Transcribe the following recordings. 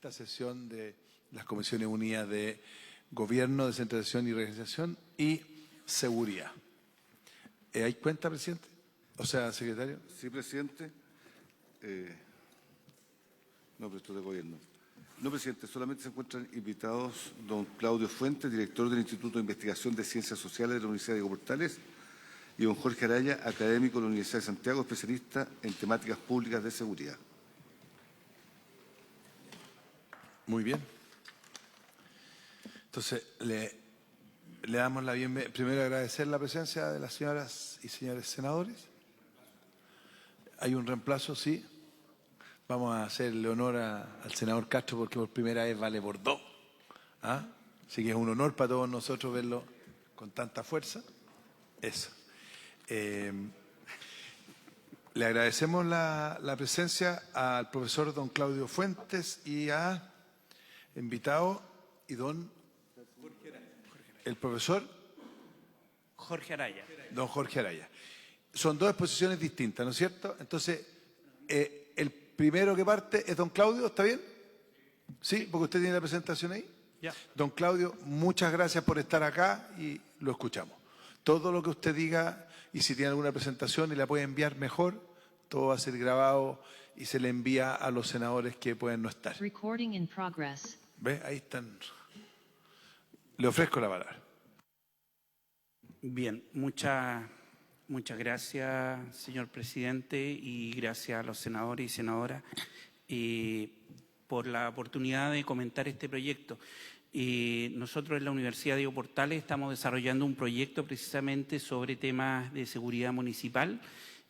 esta sesión de las Comisiones Unidas de Gobierno, Descentralización y Reorganización y Seguridad. ¿Hay cuenta, presidente? O sea, secretario. Sí, presidente. No, pero esto es de gobierno. No, presidente, solamente se encuentran invitados don Claudio Fuentes, director del Instituto de Investigación de Ciencias Sociales de la Universidad de Diego Portales, y don Jorge Araya, académico de la Universidad de Santiago, especialista en temáticas públicas de seguridad. Muy bien. Entonces, le damos la bienvenida. Primero, agradecer la presencia de las señoras y señores senadores. ¿Hay un reemplazo? Sí. Vamos a hacerle honor al senador Castro porque por primera vez vale por dos. ¿Ah? Así que es un honor para todos nosotros verlo con tanta fuerza. Eso. Le agradecemos la presencia al profesor don Claudio Fuentes y a invitado y don el profesor Jorge Araya. Don Jorge Araya. Son dos exposiciones distintas, ¿no es cierto? Entonces, el primero que parte es don Claudio, ¿está bien? Sí, porque usted tiene la presentación ahí. Ya. Don Claudio, muchas gracias por estar acá y lo escuchamos. Todo lo que usted diga y si tiene alguna presentación y la puede enviar mejor, todo va a ser grabado y se le envía a los senadores que pueden no estar. Recording in progress. ¿Ve? Ahí están. Le ofrezco la palabra. Bien, muchas gracias, señor presidente, y gracias a los senadores y senadoras por la oportunidad de comentar este proyecto. Nosotros en la Universidad de Diego Portales estamos desarrollando un proyecto precisamente sobre temas de seguridad municipal.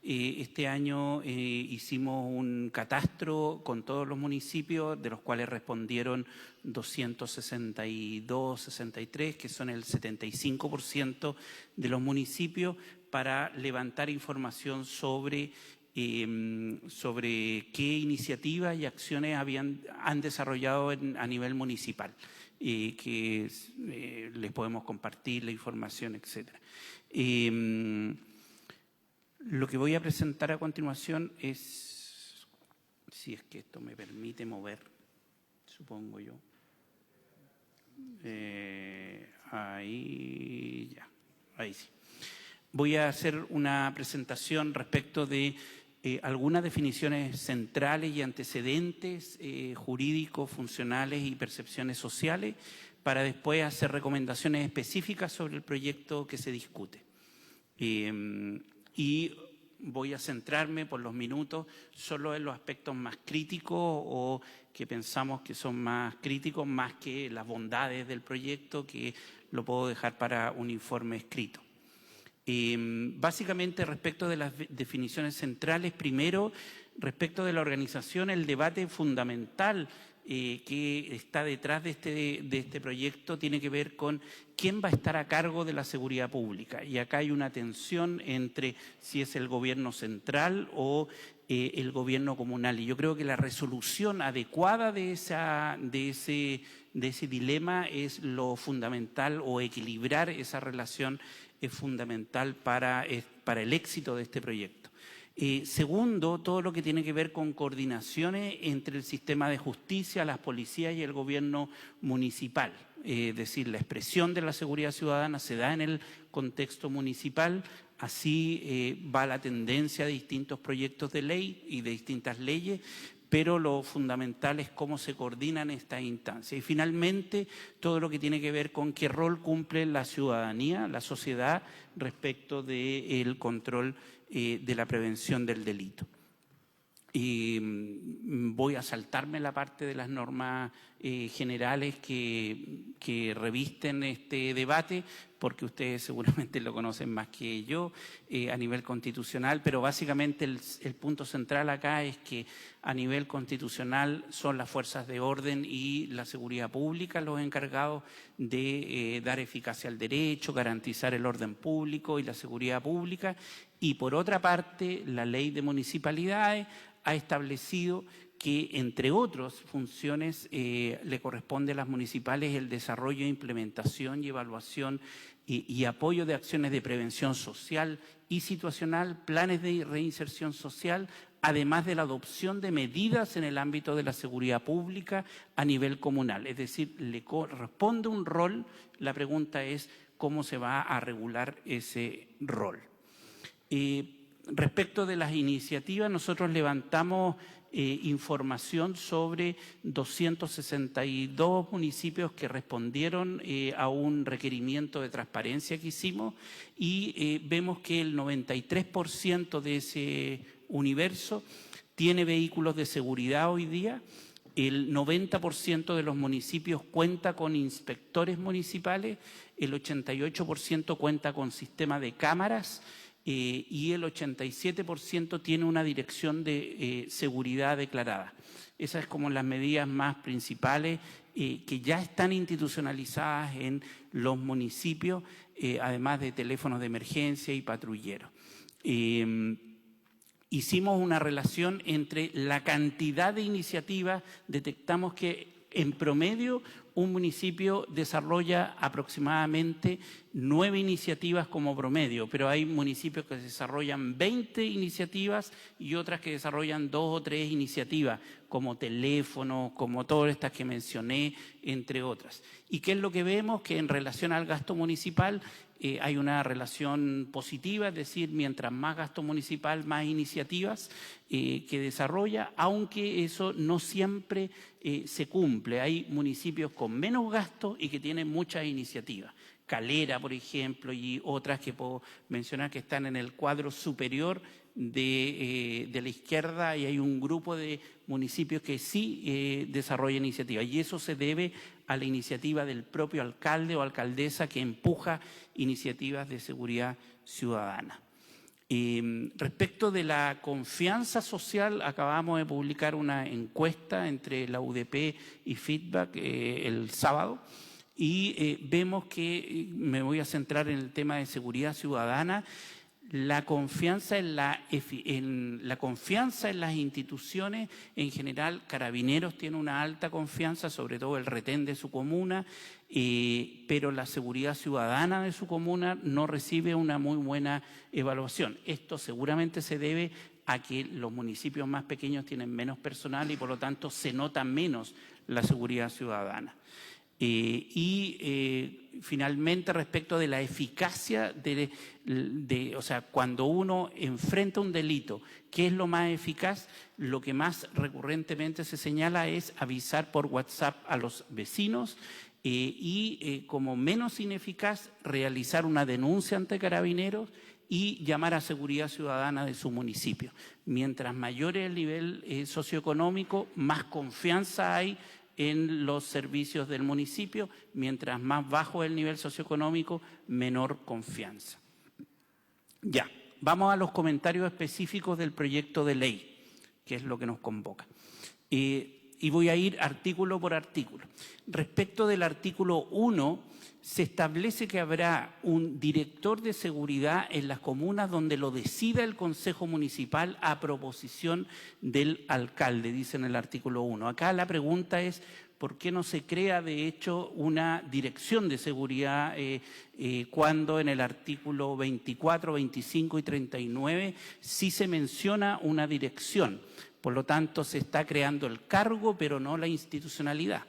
Este año hicimos un catastro con todos los municipios, de los cuales respondieron 262, 63, que son el 75% de los municipios, para levantar información sobre qué iniciativas y acciones han desarrollado a nivel municipal, que les podemos compartir la información, etcétera. Lo que voy a presentar a continuación es, si es que esto me permite mover, supongo yo. Ahí ya, ahí sí. Voy a hacer una presentación respecto de algunas definiciones centrales y antecedentes jurídicos, funcionales y percepciones sociales, para después hacer recomendaciones específicas sobre el proyecto que se discute. Y voy a centrarme por los minutos solo en los aspectos más críticos o que pensamos que son más críticos, más que las bondades del proyecto, que lo puedo dejar para un informe escrito. Básicamente, respecto de las definiciones centrales, primero, respecto de la organización, el debate fundamental que está detrás de este proyecto tiene que ver con quién va a estar a cargo de la seguridad pública. Y acá hay una tensión entre si es el gobierno central o el gobierno comunal. Y yo creo que la resolución adecuada de ese dilema es lo fundamental, o equilibrar esa relación es fundamental para el éxito de este proyecto. Segundo, todo lo que tiene que ver con coordinaciones entre el sistema de justicia, las policías y el gobierno municipal. Es decir, la expresión de la seguridad ciudadana se da en el contexto municipal. Así va la tendencia de distintos proyectos de ley y de distintas leyes, pero lo fundamental es cómo se coordinan estas instancias. Y finalmente, todo lo que tiene que ver con qué rol cumple la ciudadanía, la sociedad, respecto del control de la prevención del delito. Y voy a saltarme la parte de las normas generales que revisten este debate, porque ustedes seguramente lo conocen más que yo a nivel constitucional, pero básicamente el punto central acá es que a nivel constitucional son las fuerzas de orden y la seguridad pública los encargados de dar eficacia al derecho, garantizar el orden público y la seguridad pública, y por otra parte la ley de municipalidades ha establecido que, entre otras funciones, le corresponde a las municipales el desarrollo, implementación y evaluación y apoyo de acciones de prevención social y situacional, planes de reinserción social, además de la adopción de medidas en el ámbito de la seguridad pública a nivel comunal. Es decir, le corresponde un rol, la pregunta es cómo se va a regular ese rol. Respecto de las iniciativas, nosotros levantamos información sobre 262 municipios que respondieron a un requerimiento de transparencia que hicimos y vemos que el 93% de ese universo tiene vehículos de seguridad hoy día. El 90% de los municipios cuenta con inspectores municipales, el 88% cuenta con sistema de cámaras y el 87% tiene una dirección de seguridad declarada. Esas son como las medidas más principales que ya están institucionalizadas en los municipios, además de teléfonos de emergencia y patrulleros. Hicimos una relación entre la cantidad de iniciativas, detectamos que en promedio un municipio desarrolla aproximadamente 9 iniciativas como promedio, pero hay municipios que desarrollan 20 iniciativas y otras que desarrollan 2 o 3 iniciativas, como teléfono, como todas estas que mencioné, entre otras. ¿Y qué es lo que vemos? Que en relación al gasto municipal hay una relación positiva, es decir, mientras más gasto municipal, más iniciativas que desarrolla, aunque eso no siempre se cumple. Hay municipios con menos gasto y que tienen muchas iniciativas. Calera, por ejemplo, y otras que puedo mencionar que están en el cuadro superior de la izquierda, y hay un grupo de municipios que sí desarrollan iniciativas. Y eso se debe a la iniciativa del propio alcalde o alcaldesa que empuja iniciativas de seguridad ciudadana. Respecto de la confianza social, acabamos de publicar una encuesta entre la UDP y Feedback el sábado y vemos que, me voy a centrar en el tema de seguridad ciudadana, la confianza en la confianza en las instituciones, en general, Carabineros tiene una alta confianza, sobre todo el retén de su comuna, pero la seguridad ciudadana de su comuna no recibe una muy buena evaluación. Esto seguramente se debe a que los municipios más pequeños tienen menos personal y por lo tanto se nota menos la seguridad ciudadana. Finalmente, respecto de la eficacia o sea, cuando uno enfrenta un delito, ¿qué es lo más eficaz? Lo que más recurrentemente se señala es avisar por WhatsApp a los vecinos como menos ineficaz, realizar una denuncia ante Carabineros y llamar a seguridad ciudadana de su municipio. Mientras mayor es el nivel socioeconómico, más confianza hay en los servicios del municipio, mientras más bajo es el nivel socioeconómico, menor confianza. Ya, vamos a los comentarios específicos del proyecto de ley, que es lo que nos convoca. Y voy a ir artículo por artículo. Respecto del artículo 1, se establece que habrá un director de seguridad en las comunas donde lo decida el Consejo Municipal a proposición del alcalde, dice en el artículo 1. Acá la pregunta es, ¿por qué no se crea, de hecho, una dirección de seguridad cuando en el artículo 24, 25 y 39 sí se menciona una dirección? Por lo tanto, se está creando el cargo, pero no la institucionalidad,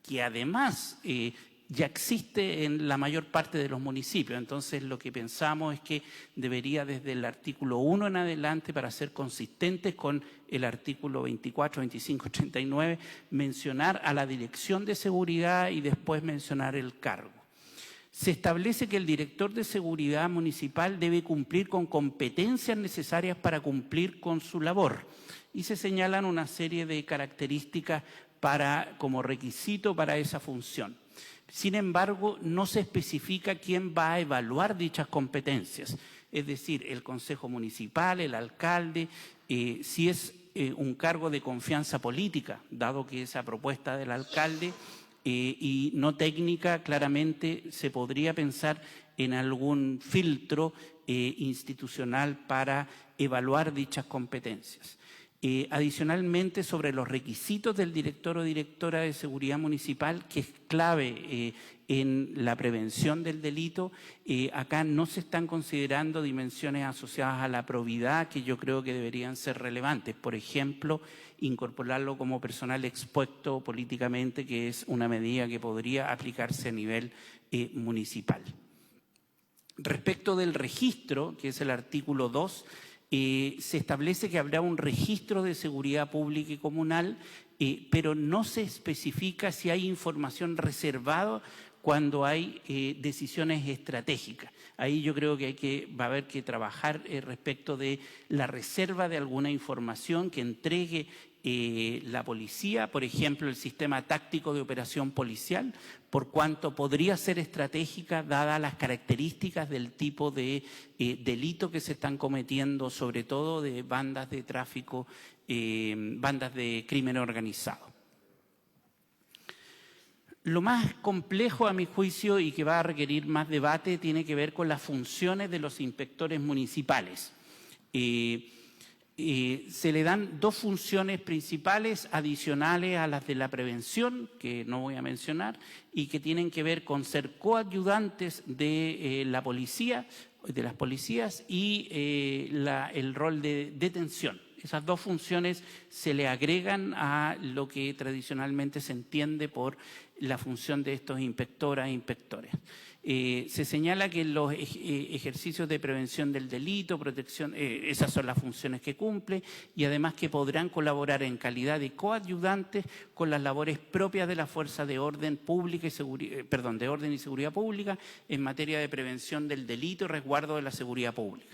que además ya existe en la mayor parte de los municipios. Entonces, lo que pensamos es que debería desde el artículo 1 en adelante, para ser consistentes con el artículo 24, 25, 39, mencionar a la Dirección de Seguridad y después mencionar el cargo. Se establece que el director de seguridad municipal debe cumplir con competencias necesarias para cumplir con su labor y se señalan una serie de características como requisito para esa función. Sin embargo, no se especifica quién va a evaluar dichas competencias, es decir, el Consejo Municipal, el alcalde, si es un cargo de confianza política, dado que esa propuesta del alcalde y no técnica, claramente se podría pensar en algún filtro institucional para evaluar dichas competencias. Adicionalmente, sobre los requisitos del director o directora de seguridad municipal, que es clave en la prevención del delito, acá no se están considerando dimensiones asociadas a la probidad que yo creo que deberían ser relevantes. Por ejemplo, incorporarlo como personal expuesto políticamente, que es una medida que podría aplicarse a nivel municipal. Respecto del registro, que es el artículo 2, se establece que habrá un registro de seguridad pública y comunal, pero no se especifica si hay información reservada cuando hay decisiones estratégicas. Ahí yo creo que va a haber que trabajar respecto de la reserva de alguna información que entregue la policía, por ejemplo, el sistema táctico de operación policial, por cuanto podría ser estratégica dadas las características del tipo de delito que se están cometiendo, sobre todo de bandas de tráfico, bandas de crimen organizado. Lo más complejo, a mi juicio, y que va a requerir más debate, tiene que ver con las funciones de los inspectores municipales. Se le dan dos funciones principales adicionales a las de la prevención, que no voy a mencionar, y que tienen que ver con ser coayudantes de la policía, de las policías, y el rol de detención. Esas dos funciones se le agregan a lo que tradicionalmente se entiende por la función de estos inspectoras e inspectores. Se señala que los ejercicios de prevención del delito, protección, esas son las funciones que cumple, y además que podrán colaborar en calidad de coayudantes con las labores propias de la Fuerza de Orden Pública y de Orden y Seguridad Pública en materia de prevención del delito y resguardo de la seguridad pública.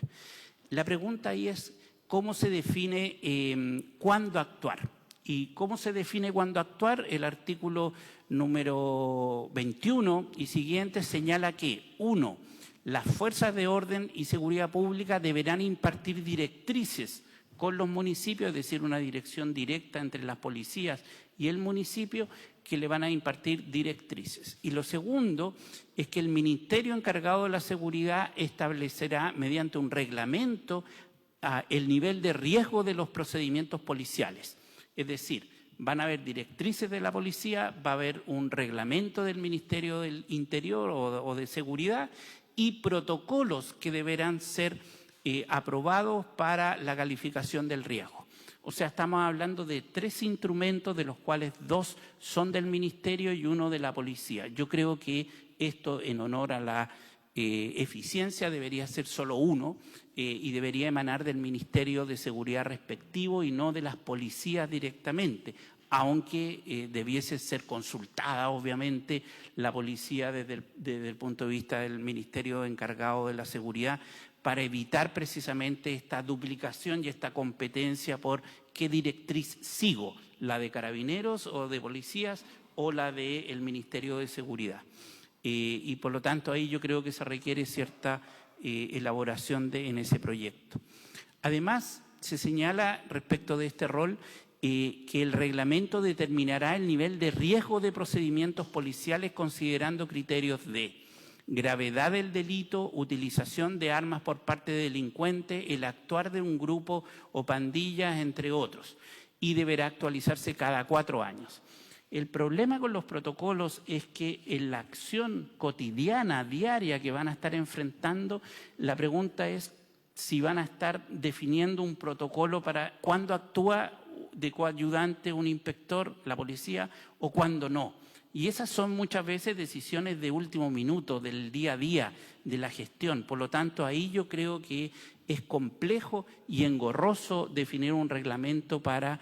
La pregunta ahí es cómo se define cuándo actuar. ¿Y cómo se define cuándo actuar? El artículo número 21 y siguientes señala que, 1, las fuerzas de orden y seguridad pública deberán impartir directrices con los municipios, es decir, una dirección directa entre las policías y el municipio que le van a impartir directrices. Y lo segundo es que el ministerio encargado de la seguridad establecerá mediante un reglamento el nivel de riesgo de los procedimientos policiales. Es decir, van a haber directrices de la policía, va a haber un reglamento del Ministerio del Interior o de Seguridad y protocolos que deberán ser aprobados para la calificación del riesgo. O sea, estamos hablando de 3 instrumentos, de los cuales 2 son del Ministerio y 1 de la policía. Yo creo que esto, en honor a la eficiencia, debería ser solo 1 y debería emanar del Ministerio de Seguridad respectivo y no de las policías directamente, aunque debiese ser consultada, obviamente, la policía desde el punto de vista del Ministerio encargado de la seguridad, para evitar precisamente esta duplicación y esta competencia por qué directriz sigo, la de carabineros o de policías o la del Ministerio de Seguridad. Y por lo tanto ahí yo creo que se requiere cierta elaboración en ese proyecto. Además, se señala respecto de este rol que el reglamento determinará el nivel de riesgo de procedimientos policiales considerando criterios de gravedad del delito, utilización de armas por parte de delincuentes, el actuar de un grupo o pandillas, entre otros, y deberá actualizarse cada 4 años. El problema con los protocolos es que en la acción cotidiana, diaria que van a estar enfrentando, la pregunta es si van a estar definiendo un protocolo para cuándo actúa de coayudante un inspector, la policía, o cuándo no. Y esas son muchas veces decisiones de último minuto, del día a día, de la gestión. Por lo tanto, ahí yo creo que es complejo y engorroso definir un reglamento para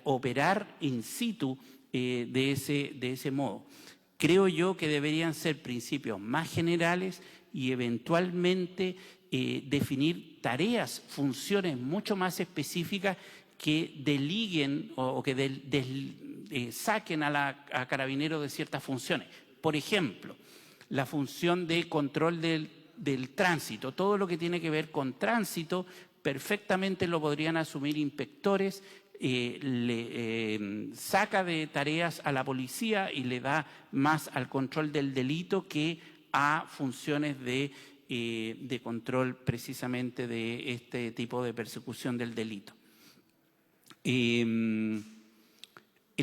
operar in situ de ese modo. Creo yo que deberían ser principios más generales y eventualmente definir tareas, funciones mucho más específicas que deliguen o que saquen a Carabineros de ciertas funciones. Por ejemplo, la función de control del tránsito, todo lo que tiene que ver con tránsito, perfectamente lo podrían asumir inspectores, saca de tareas a la policía y le da más al control del delito que a funciones de control precisamente de este tipo de persecución del delito. El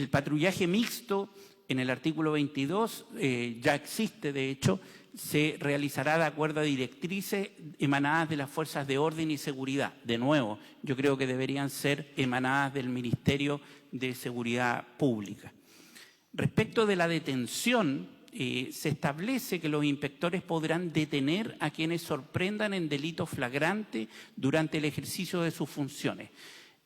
patrullaje mixto en el artículo 22 ya existe, de hecho, se realizará de acuerdo a directrices emanadas de las fuerzas de orden y seguridad. De nuevo, yo creo que deberían ser emanadas del Ministerio de Seguridad Pública. Respecto de la detención, se establece que los inspectores podrán detener a quienes sorprendan en delito flagrante durante el ejercicio de sus funciones.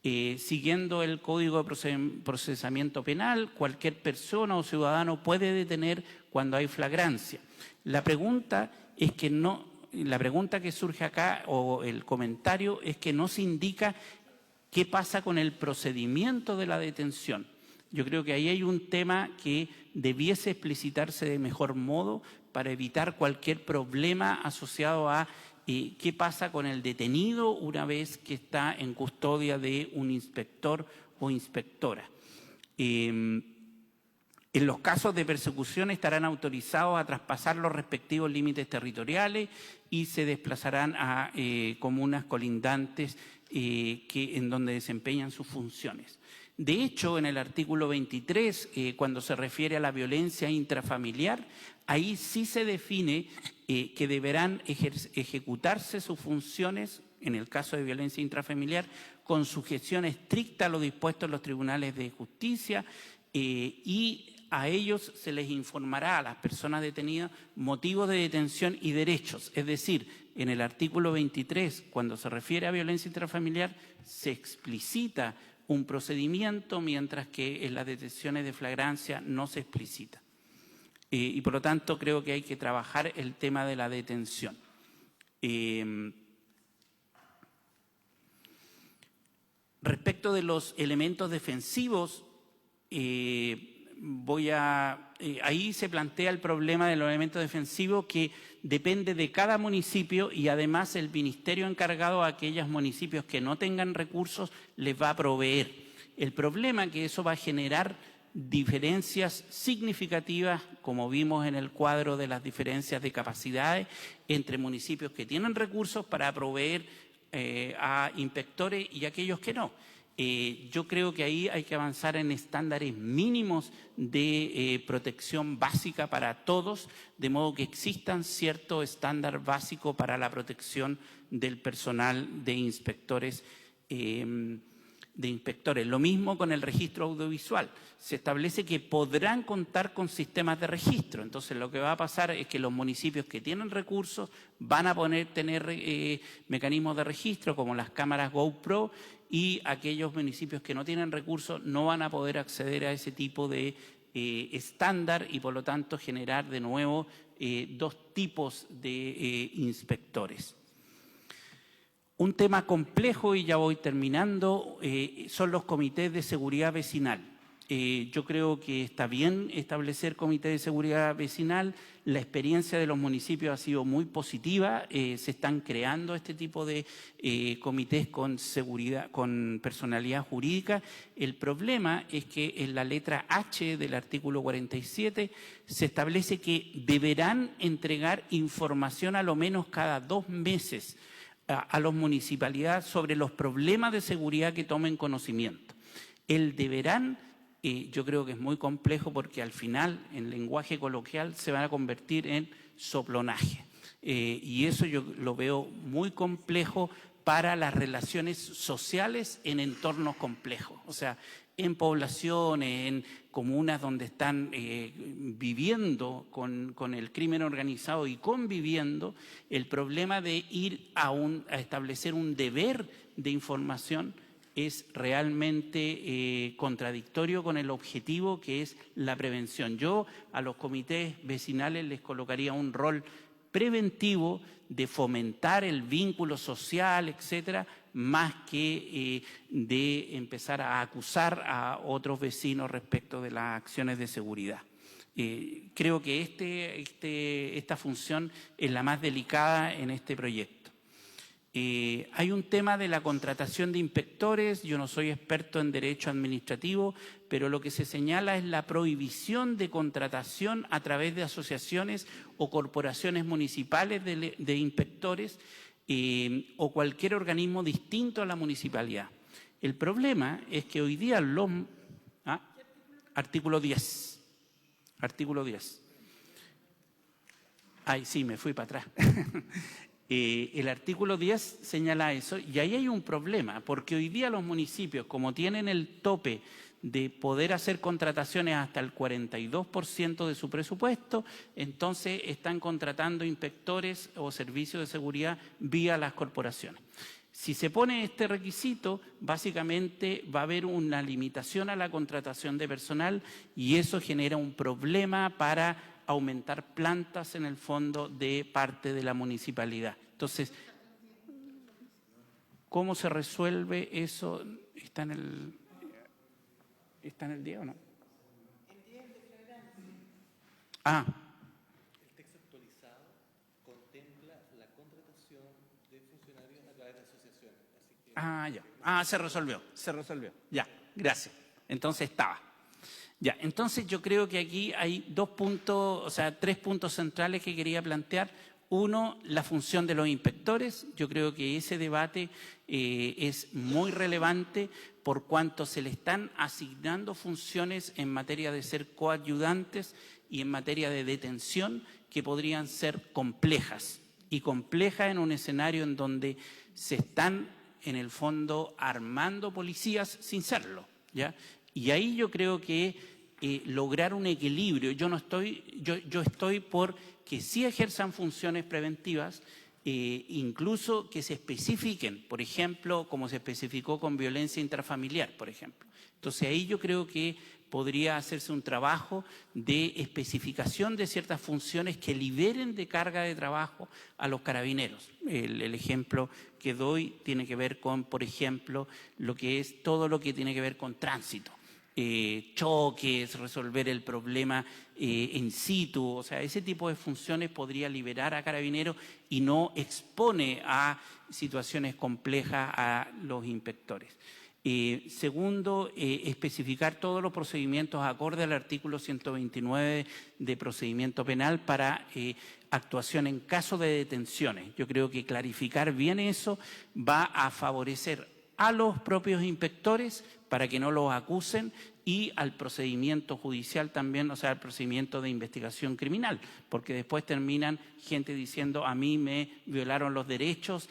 Siguiendo el Código de Procesamiento Penal, cualquier persona o ciudadano puede detener cuando hay flagrancia. La pregunta que surge acá, o el comentario, es que no se indica qué pasa con el procedimiento de la detención. Yo creo que ahí hay un tema que debiese explicitarse de mejor modo para evitar cualquier problema asociado a qué pasa con el detenido una vez que está en custodia de un inspector o inspectora. En los casos de persecución estarán autorizados a traspasar los respectivos límites territoriales y se desplazarán a comunas colindantes en donde desempeñan sus funciones. De hecho, en el artículo 23, cuando se refiere a la violencia intrafamiliar, ahí sí se define que deberán ejecutarse sus funciones, en el caso de violencia intrafamiliar, con sujeción estricta a lo dispuesto en los tribunales de justicia y a ellos se les informará a las personas detenidas motivos de detención y derechos. Es decir, en el artículo 23, cuando se refiere a violencia intrafamiliar, se explicita un procedimiento, mientras que en las detenciones de flagrancia no se explicita. Y por lo tanto creo que hay que trabajar el tema de la detención. Respecto de los elementos defensivos, ahí se plantea el problema de los elementos defensivos que depende de cada municipio y además el ministerio encargado a aquellos municipios que no tengan recursos les va a proveer. El problema es que eso va a generar diferencias significativas, como vimos en el cuadro de las diferencias de capacidades entre municipios que tienen recursos para proveer a inspectores y aquellos que no. Yo creo que ahí hay que avanzar en estándares mínimos de protección básica para todos, de modo que existan cierto estándar básico para la protección del personal de inspectores. Lo mismo con el registro audiovisual. Se establece que podrán contar con sistemas de registro. Entonces, lo que va a pasar es que los municipios que tienen recursos van a tener mecanismos de registro, como las cámaras GoPro, y aquellos municipios que no tienen recursos no van a poder acceder a ese tipo de estándar y, por lo tanto, generar de nuevo dos tipos de inspectores. Un tema complejo, y ya voy terminando, son los comités de seguridad vecinal. Yo creo que está bien establecer comités de seguridad vecinal. La experiencia de los municipios ha sido muy positiva. Se están creando este tipo de comités con seguridad, con personalidad jurídica. El problema es que en la letra H del artículo 47 se establece que deberán entregar información a lo menos cada 2 meses a las municipalidades sobre los problemas de seguridad que tomen conocimiento. El deberán, yo creo que es muy complejo porque al final, en lenguaje coloquial, se van a convertir en soplonaje. Y eso yo lo veo muy complejo para las relaciones sociales en entornos complejos. O sea, en poblaciones, en comunas donde están viviendo con el crimen organizado y conviviendo, el problema de ir a establecer un deber de información es realmente contradictorio con el objetivo que es la prevención. Yo a los comités vecinales les colocaría un rol preventivo de fomentar el vínculo social, etcétera, más que de empezar a acusar a otros vecinos respecto de las acciones de seguridad. Creo que esta función es la más delicada en este proyecto. Hay un tema de la contratación de inspectores. Yo no soy experto en derecho administrativo, pero lo que se señala es la prohibición de contratación a través de asociaciones o corporaciones municipales de inspectores o cualquier organismo distinto a la municipalidad. El problema es que hoy día artículo 10. Artículo 10. Ay, sí, me fui para atrás. El artículo 10 señala eso y ahí hay un problema, porque hoy día los municipios, como tienen el tope de poder hacer contrataciones hasta el 42% de su presupuesto, entonces están contratando inspectores o servicios de seguridad vía las corporaciones. Si se pone este requisito, básicamente va a haber una limitación a la contratación de personal y eso genera un problema para aumentar plantas en el fondo de parte de la municipalidad. Entonces, ¿cómo se resuelve eso? ¿Está en el día o no? Ah. El texto actualizado contempla la contratación de funcionarios a través de asociaciones. Así que... Ya. Se resolvió. Ya, gracias. Entonces estaba. Ya, entonces yo creo que aquí hay 3 puntos centrales que quería plantear. Uno, la función de los inspectores. Yo creo que ese debate es muy relevante por cuanto se le están asignando funciones en materia de ser coayudantes y en materia de detención que podrían ser complejas. Y complejas en un escenario en donde se están, en el fondo, armando policías sin serlo, ¿ya? Y ahí yo creo que lograr un equilibrio, yo estoy por que sí ejerzan funciones preventivas, incluso que se especifiquen, por ejemplo, como se especificó con violencia intrafamiliar, por ejemplo. Entonces ahí yo creo que podría hacerse un trabajo de especificación de ciertas funciones que liberen de carga de trabajo a los carabineros. El ejemplo que doy tiene que ver con, por ejemplo, todo lo que tiene que ver con tránsito. Choques, resolver el problema in situ, o sea, ese tipo de funciones podría liberar a carabineros y no expone a situaciones complejas a los inspectores. Segundo, especificar todos los procedimientos acorde al artículo 129 de procedimiento penal para actuación en caso de detenciones. Yo creo que clarificar bien eso va a favorecer a los propios inspectores para que no los acusen y al procedimiento judicial también, o sea, al procedimiento de investigación criminal, porque después terminan gente diciendo a mí me violaron los derechos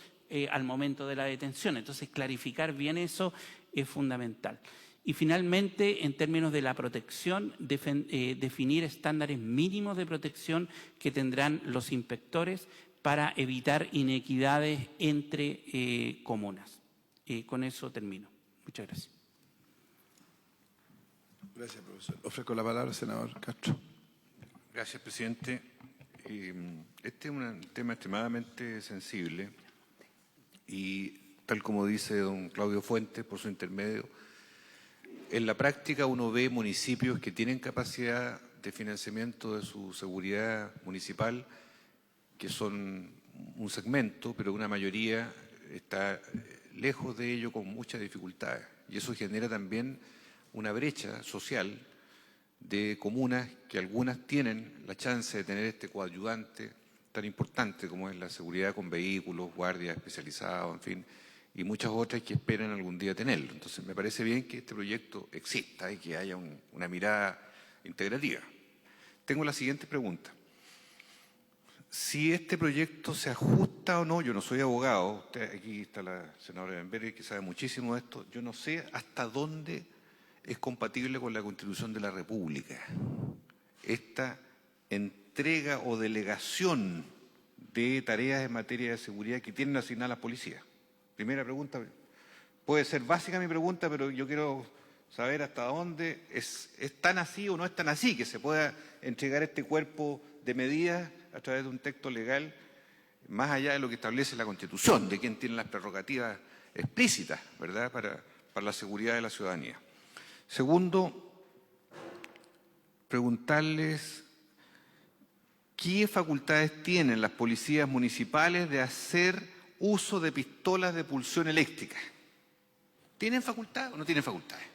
al momento de la detención. Entonces, clarificar bien eso es fundamental. Y finalmente, en términos de la protección, definir estándares mínimos de protección que tendrán los inspectores para evitar inequidades entre comunas. Con eso termino. Muchas gracias. Gracias, profesor. Ofrezco la palabra al senador Castro. Gracias, presidente. Este es un tema extremadamente sensible y, tal como dice don Claudio Fuentes, por su intermedio, en la práctica uno ve municipios que tienen capacidad de financiamiento de su seguridad municipal, que son un segmento, pero una mayoría está lejos de ello con muchas dificultades. Y eso genera también una brecha social de comunas que algunas tienen la chance de tener este coayudante tan importante como es la seguridad con vehículos, guardias especializados, en fin, y muchas otras que esperan algún día tenerlo. Entonces me parece bien que este proyecto exista y que haya una mirada integrativa. Tengo la siguiente pregunta. Si este proyecto se ajusta o no, yo no soy abogado, aquí está la senadora Benberry que sabe muchísimo de esto, yo no sé hasta dónde es compatible con la Constitución de la República esta entrega o delegación de tareas en materia de seguridad que tienen asignadas las policías. Primera pregunta, puede ser básica mi pregunta, pero yo quiero saber hasta dónde es tan así o no es tan así, que se pueda entregar este cuerpo de medidas a través de un texto legal, más allá de lo que establece la Constitución, de quién tiene las prerrogativas explícitas, ¿verdad?, para la seguridad de la ciudadanía. Segundo, preguntarles qué facultades tienen las policías municipales de hacer uso de pistolas de pulsión eléctrica. ¿Tienen facultad o no tienen facultades?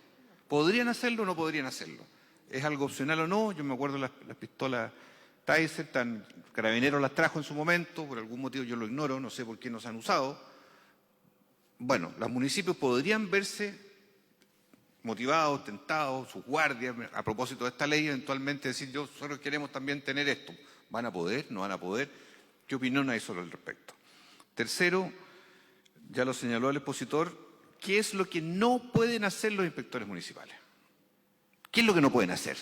¿Podrían hacerlo o no podrían hacerlo? ¿Es algo opcional o no? Yo me acuerdo las pistolas Taser, Carabineros las trajo en su momento, por algún motivo yo lo ignoro, no sé por qué no se han usado, bueno, los municipios podrían verse motivados, tentados, sus guardias, a propósito de esta ley, eventualmente decir, nosotros queremos también tener esto. ¿Van a poder? ¿No van a poder? ¿Qué opinión hay sobre el respecto? Tercero, ya lo señaló el expositor, ¿qué es lo que no pueden hacer los inspectores municipales? ¿Qué es lo que no pueden hacer?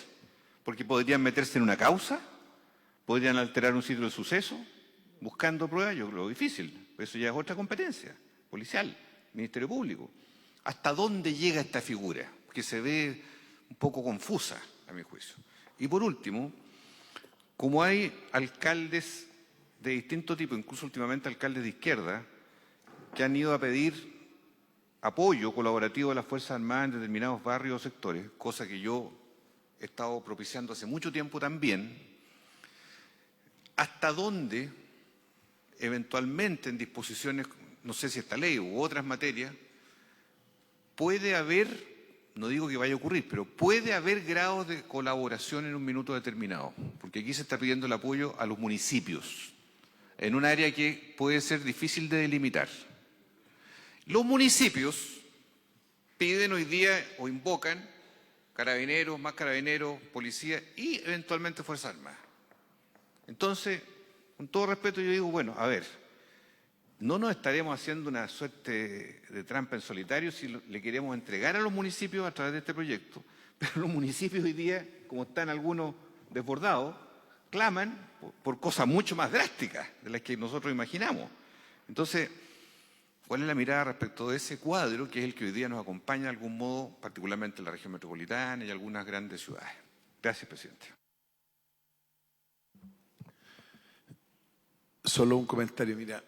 Porque podrían meterse en una causa, podrían alterar un sitio del suceso, buscando pruebas, yo creo difícil, eso ya es otra competencia, policial, Ministerio Público. ¿Hasta dónde llega esta figura? Que se ve un poco confusa, a mi juicio. Y por último, como hay alcaldes de distinto tipo, incluso últimamente alcaldes de izquierda, que han ido a pedir apoyo colaborativo de las Fuerzas Armadas en determinados barrios o sectores, cosa que yo he estado propiciando hace mucho tiempo también, ¿hasta dónde eventualmente en disposiciones, no sé si esta ley u otras materias, puede haber, no digo que vaya a ocurrir, pero puede haber grados de colaboración en un minuto determinado? Porque aquí se está pidiendo el apoyo a los municipios, en un área que puede ser difícil de delimitar. Los municipios piden hoy día o invocan carabineros, más carabineros, policía y eventualmente Fuerzas Armadas. Entonces, con todo respeto yo digo, bueno, a ver, no nos estaremos haciendo una suerte de trampa en solitario si le queremos entregar a los municipios a través de este proyecto, pero los municipios hoy día, como están algunos desbordados, claman por cosas mucho más drásticas de las que nosotros imaginamos. Entonces, ¿cuál es la mirada respecto de ese cuadro que es el que hoy día nos acompaña de algún modo, particularmente en la región metropolitana y algunas grandes ciudades? Gracias, presidente. Solo un comentario, mira.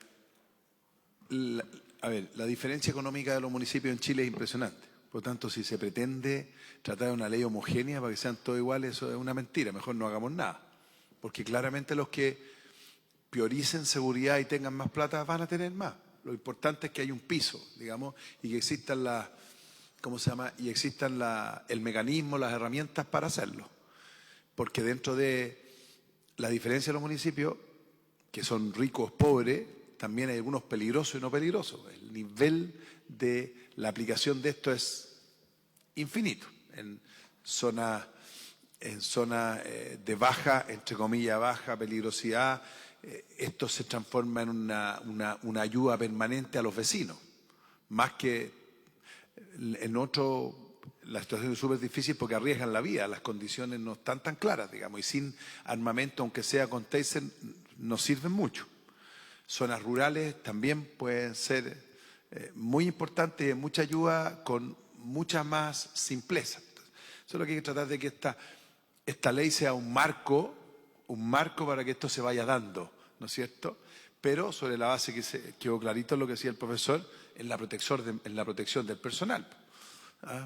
La diferencia económica de los municipios en Chile es impresionante. Por lo tanto, si se pretende tratar de una ley homogénea para que sean todos iguales, eso es una mentira. Mejor no hagamos nada. Porque claramente los que prioricen seguridad y tengan más plata van a tener más. Lo importante es que haya un piso, digamos, y que existan y existan el mecanismo, las herramientas para hacerlo. Porque dentro de la diferencia de los municipios, que son ricos, pobres, también hay algunos peligrosos y no peligrosos. El nivel de la aplicación de esto es infinito. En zonas de baja, entre comillas, baja peligrosidad, esto se transforma en una ayuda permanente a los vecinos. Más que en otro, la situación es súper difícil porque arriesgan la vida, las condiciones no están tan claras, digamos, y sin armamento, aunque sea con taser, no sirven mucho. Zonas rurales también pueden ser muy importantes y de mucha ayuda con mucha más simpleza. Entonces, eso es lo que hay que tratar de que esta ley sea un marco para que esto se vaya dando, ¿no es cierto? Pero sobre la base que quedó clarito lo que decía el profesor, en la protección del personal.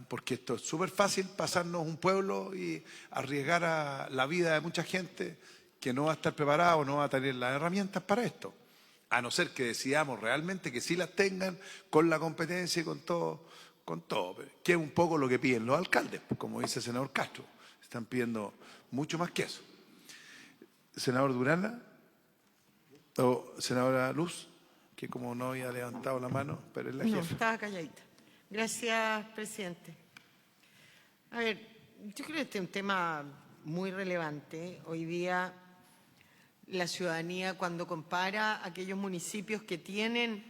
Porque esto es súper fácil pasarnos un pueblo y arriesgar a la vida de mucha gente que no va a estar preparada o no va a tener las herramientas para esto. A no ser que decidamos realmente que sí las tengan con la competencia y con todo, que es un poco lo que piden los alcaldes, como dice el senador Castro. Están pidiendo mucho más que eso. Senador Durana, o senadora Luz, que como no había levantado la mano, pero es la jefa. No, estaba calladita. Gracias, presidente. A ver, yo creo que este es un tema muy relevante. Hoy día la ciudadanía, cuando compara aquellos municipios que tienen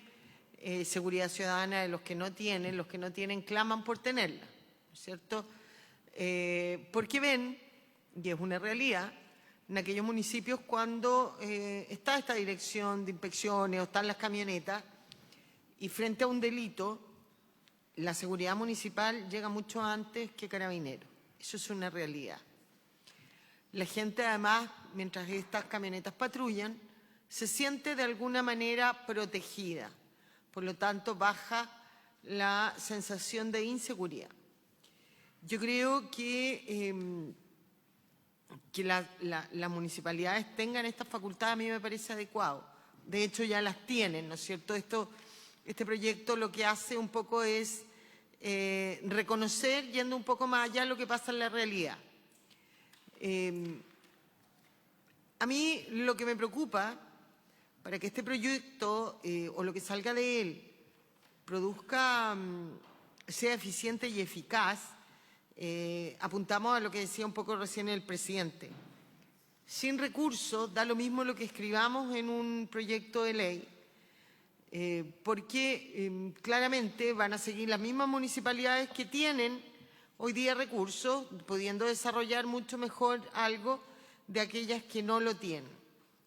seguridad ciudadana de los que no tienen claman por tenerla, ¿no es cierto? Porque ven, y es una realidad, en aquellos municipios cuando está esta dirección de inspecciones o están las camionetas y frente a un delito, la seguridad municipal llega mucho antes que Carabineros. Eso es una realidad. La gente además, mientras estas camionetas patrullan, se siente de alguna manera protegida. Por lo tanto, baja la sensación de inseguridad. Yo creo que las municipalidades tengan estas facultades a mí me parece adecuado. De hecho, ya las tienen, ¿no es cierto? Este proyecto lo que hace un poco es reconocer, yendo un poco más allá, lo que pasa en la realidad. A mí lo que me preocupa para que este proyecto o lo que salga de él produzca, sea eficiente y eficaz, apuntamos a lo que decía un poco recién el presidente. Sin recursos, da lo mismo lo que escribamos en un proyecto de ley, porque claramente van a seguir las mismas municipalidades que tienen hoy día recursos, pudiendo desarrollar mucho mejor algo de aquellas que no lo tienen.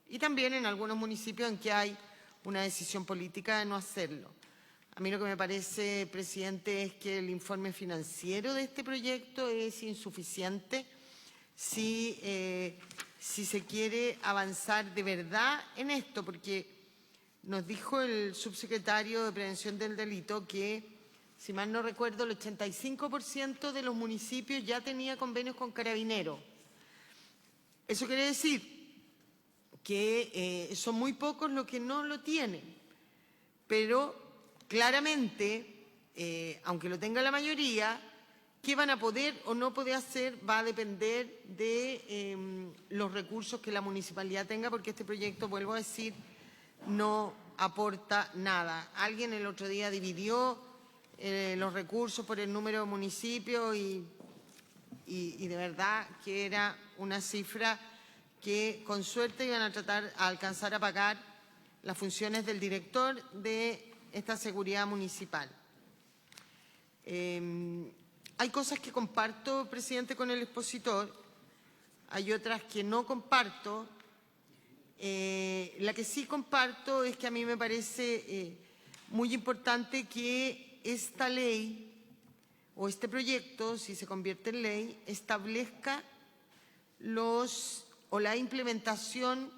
Y también en algunos municipios en que hay una decisión política de no hacerlo. A mí lo que me parece, presidente, es que el informe financiero de este proyecto es insuficiente si se quiere avanzar de verdad en esto, porque nos dijo el subsecretario de Prevención del Delito que, si mal no recuerdo, el 85% de los municipios ya tenía convenios con Carabineros. Eso quiere decir que son muy pocos los que no lo tienen, pero claramente, aunque lo tenga la mayoría, qué van a poder o no poder hacer va a depender de los recursos que la municipalidad tenga, porque este proyecto, vuelvo a decir, no aporta nada. Alguien el otro día dividió los recursos por el número de municipios y de verdad que era una cifra que con suerte iban a tratar a alcanzar a pagar las funciones del director de esta seguridad municipal. Hay cosas que comparto, presidente, con el expositor, hay otras que no comparto. La que sí comparto es que a mí me parece muy importante que esta ley o este proyecto, si se convierte en ley, establezca la implementación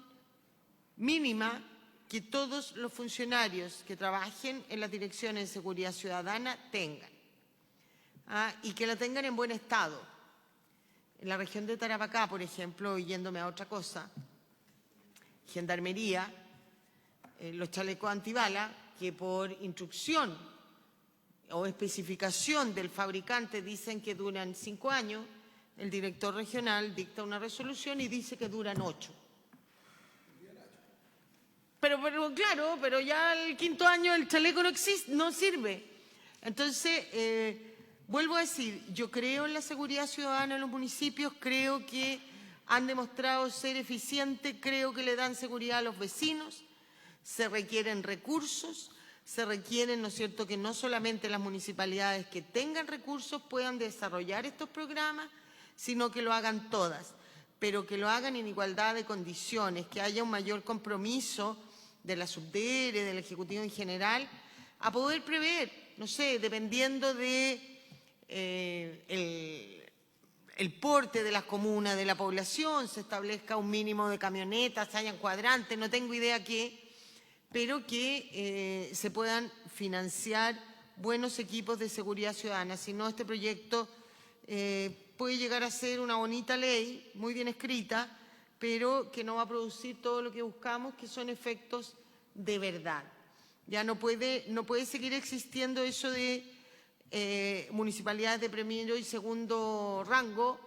mínima que todos los funcionarios que trabajen en las direcciones de seguridad ciudadana tengan, y que la tengan en buen estado. En la región de Tarapacá, por ejemplo, yéndome a otra cosa, Gendarmería, los chalecos antibala, que por instrucción o especificación del fabricante dicen que duran 5 años, el director regional dicta una resolución y dice que duran 8. Pero claro, pero ya el 5.º año el chaleco no sirve. Entonces, vuelvo a decir, yo creo en la seguridad ciudadana en los municipios, creo que han demostrado ser eficientes, creo que le dan seguridad a los vecinos, se requieren recursos, se requieren, ¿no es cierto?, que no solamente las municipalidades que tengan recursos puedan desarrollar estos programas, sino que lo hagan todas, pero que lo hagan en igualdad de condiciones, que haya un mayor compromiso de la SUBDERE, del Ejecutivo en general, a poder prever, no sé, dependiendo de el porte de las comunas, de la población, se establezca un mínimo de camionetas, hayan cuadrantes, no tengo idea qué, pero que se puedan financiar buenos equipos de seguridad ciudadana. Si no, este proyecto puede llegar a ser una bonita ley, muy bien escrita, pero que no va a producir todo lo que buscamos, que son efectos de verdad. Ya no puede seguir existiendo eso de municipalidades de primero y segundo rango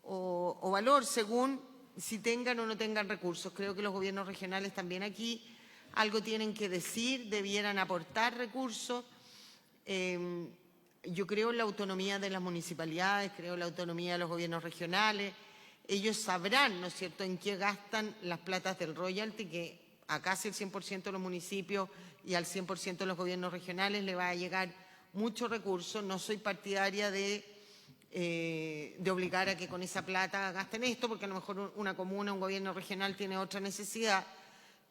o valor según si tengan o no tengan recursos. Creo que los gobiernos regionales también aquí algo tienen que decir, debieran aportar recursos. Yo creo en la autonomía de las municipalidades, creo en la autonomía de los gobiernos regionales. Ellos sabrán, ¿no es cierto?, en qué gastan las platas del royalty, que a casi el 100% de los municipios y al 100% de los gobiernos regionales le va a llegar muchos recursos. No soy partidaria de obligar a que con esa plata gasten esto, porque a lo mejor una comuna, un gobierno regional tiene otra necesidad,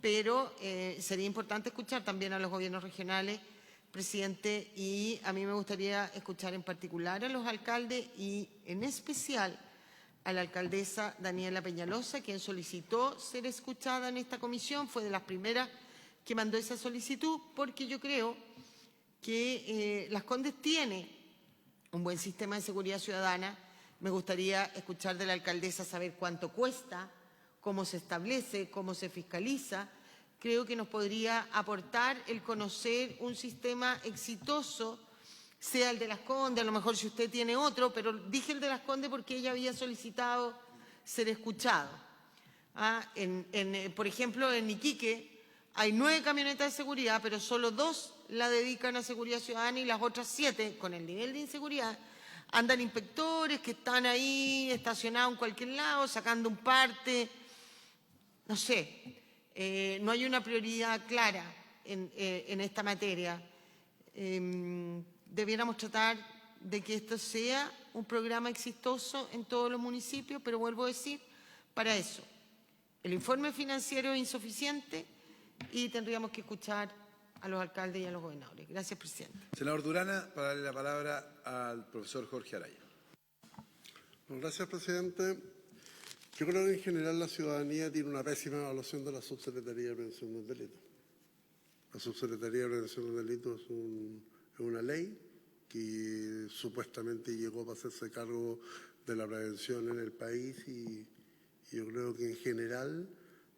pero sería importante escuchar también a los gobiernos regionales, presidente, y a mí me gustaría escuchar en particular a los alcaldes y en especial a la alcaldesa Daniela Peñalosa, quien solicitó ser escuchada en esta comisión, fue de las primeras que mandó esa solicitud, porque yo creo que Las Condes tiene un buen sistema de seguridad ciudadana. Me gustaría escuchar de la alcaldesa saber cuánto cuesta, cómo se establece, cómo se fiscaliza. Creo que nos podría aportar el conocer un sistema exitoso, sea el de Las Condes, a lo mejor si usted tiene otro, pero dije el de Las Condes porque ella había solicitado ser escuchado. Por ejemplo, en Iquique hay 9 camionetas de seguridad, pero solo 2 la dedican a seguridad ciudadana y las otras 7, con el nivel de inseguridad, andan inspectores que están ahí estacionados en cualquier lado, sacando un parte, no sé, no hay una prioridad clara en esta materia. Debiéramos tratar de que esto sea un programa exitoso en todos los municipios, pero vuelvo a decir, para eso, el informe financiero es insuficiente y tendríamos que escuchar a los alcaldes y a los gobernadores. Gracias, presidente. Senador Durana, para darle la palabra al profesor Jorge Araya. Gracias, presidente. Yo creo que en general la ciudadanía tiene una pésima evaluación de la Subsecretaría de Prevención del Delito. La Subsecretaría de Prevención del Delito es una ley que supuestamente llegó para hacerse cargo de la prevención en el país y yo creo que en general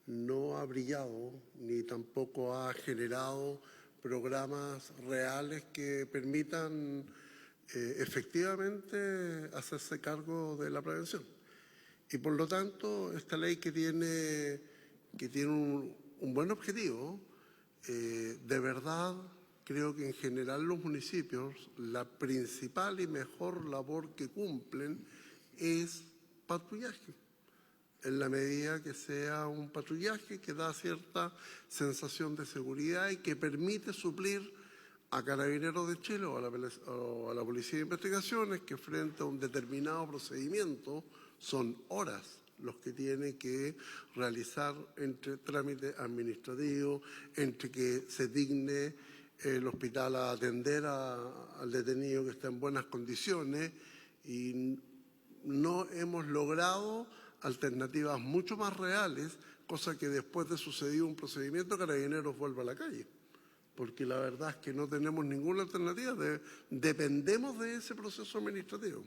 no ha brillado ni tampoco ha generado programas reales que permitan efectivamente hacerse cargo de la prevención. Y por lo tanto, esta ley que tiene un buen objetivo, de verdad creo que en general los municipios la principal y mejor labor que cumplen es patrullaje. En la medida que sea un patrullaje que da cierta sensación de seguridad y que permite suplir a Carabineros de Chile o a la Policía de Investigaciones que frente a un determinado procedimiento son horas los que tiene que realizar entre trámites administrativos, entre que se digne el hospital a atender al detenido que está en buenas condiciones y no hemos logrado alternativas mucho más reales, cosa que después de sucedido un procedimiento Carabineros vuelva a la calle. Porque la verdad es que no tenemos ninguna alternativa, dependemos de ese proceso administrativo.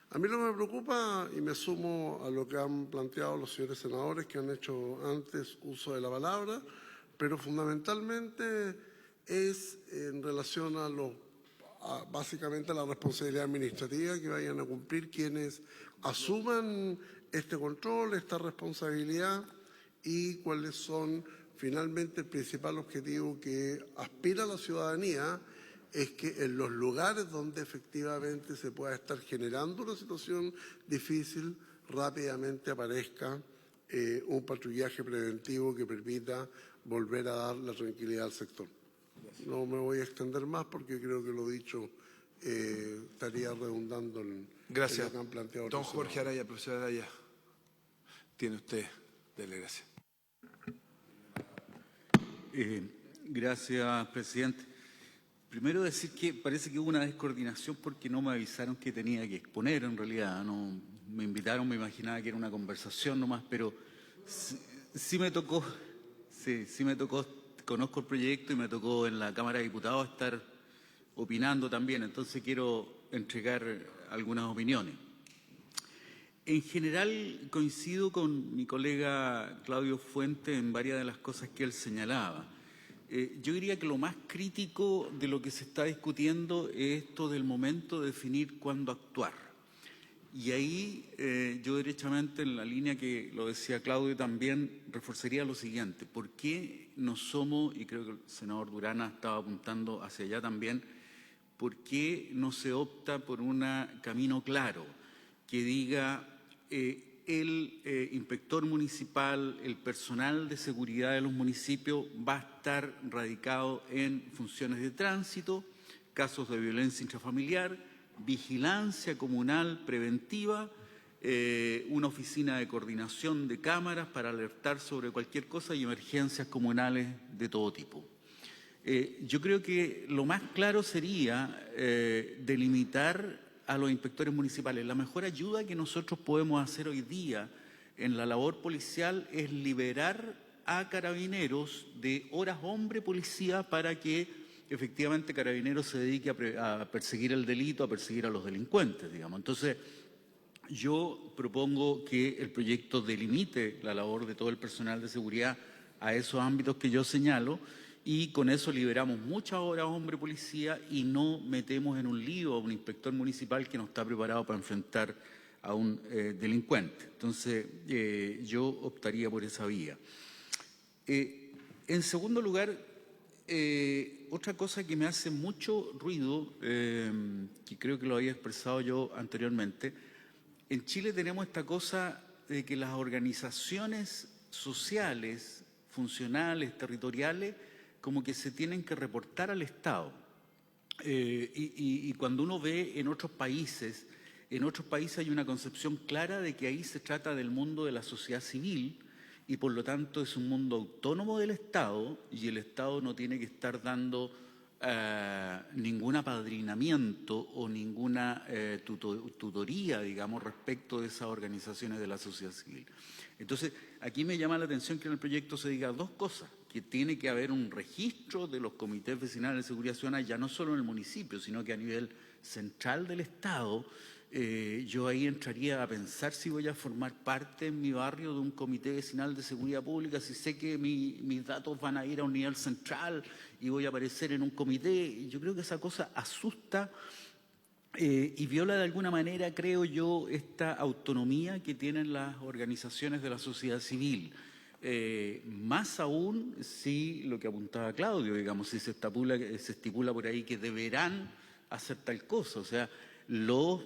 A mí lo que me preocupa, y me sumo a lo que han planteado los señores senadores que han hecho antes uso de la palabra, pero fundamentalmente es en relación básicamente a la responsabilidad administrativa que vayan a cumplir quienes asuman este control, esta responsabilidad y cuáles son finalmente el principal objetivo que aspira la ciudadanía es que en los lugares donde efectivamente se pueda estar generando una situación difícil, rápidamente aparezca un patrullaje preventivo que permita volver a dar la tranquilidad al sector. No me voy a extender más porque creo que lo dicho estaría redundando en Gracias. lo que han planteado. Don Jorge Araya, profesor Araya, tiene usted, dele gracias. Gracias, presidente. Primero decir que parece que hubo una descoordinación porque no me avisaron que tenía que exponer, en realidad. No me invitaron, me imaginaba que era una conversación nomás, pero sí me tocó, conozco el proyecto y me tocó en la Cámara de Diputados estar opinando también, entonces quiero entregar algunas opiniones. En general coincido con mi colega Claudio Fuentes en varias de las cosas que él señalaba. Yo diría que lo más crítico de lo que se está discutiendo es esto del momento de definir cuándo actuar. Y ahí yo derechamente, en la línea que lo decía Claudio también, reforzaría lo siguiente. ¿Por qué no somos, y creo que el senador Durana estaba apuntando hacia allá también, por qué no se opta por un camino claro que diga el inspector municipal, el personal de seguridad de los municipios va a estar radicado en funciones de tránsito, casos de violencia intrafamiliar, vigilancia comunal preventiva, una oficina de coordinación de cámaras para alertar sobre cualquier cosa y emergencias comunales de todo tipo? Yo creo que lo más claro sería delimitar a los inspectores municipales. La mejor ayuda que nosotros podemos hacer hoy día en la labor policial es liberar a Carabineros de horas hombre policía para que efectivamente Carabineros se dedique a perseguir el delito, a perseguir a los delincuentes, digamos. Entonces, yo propongo que el proyecto delimite la labor de todo el personal de seguridad a esos ámbitos que yo señalo, y con eso liberamos muchas horas hombre policía y no metemos en un lío a un inspector municipal que no está preparado para enfrentar a un delincuente. Entonces, yo optaría por esa vía. En segundo lugar, Otra cosa que me hace mucho ruido, que creo que lo había expresado yo anteriormente, en Chile tenemos esta cosa de que las organizaciones sociales, funcionales, territoriales, como que se tienen que reportar al Estado. Y cuando uno ve en otros países hay una concepción clara de que ahí se trata del mundo de la sociedad civil y por lo tanto es un mundo autónomo del Estado y el Estado no tiene que estar dando ningún apadrinamiento o ninguna tutoría, digamos, respecto de esas organizaciones de la sociedad civil. Entonces, aquí me llama la atención que en el proyecto se diga dos cosas, que tiene que haber un registro de los comités vecinales de seguridad ciudadana, ya no solo en el municipio, sino que a nivel central del Estado. Yo ahí entraría a pensar si voy a formar parte en mi barrio de un comité vecinal de seguridad pública, si sé que mis datos van a ir a un nivel central y voy a aparecer en un comité. Yo creo que esa cosa asusta y viola de alguna manera, creo yo, esta autonomía que tienen las organizaciones de la sociedad civil. Más aún si lo que apuntaba Claudio, digamos, si se estipula por ahí que deberán hacer tal cosa. O sea, los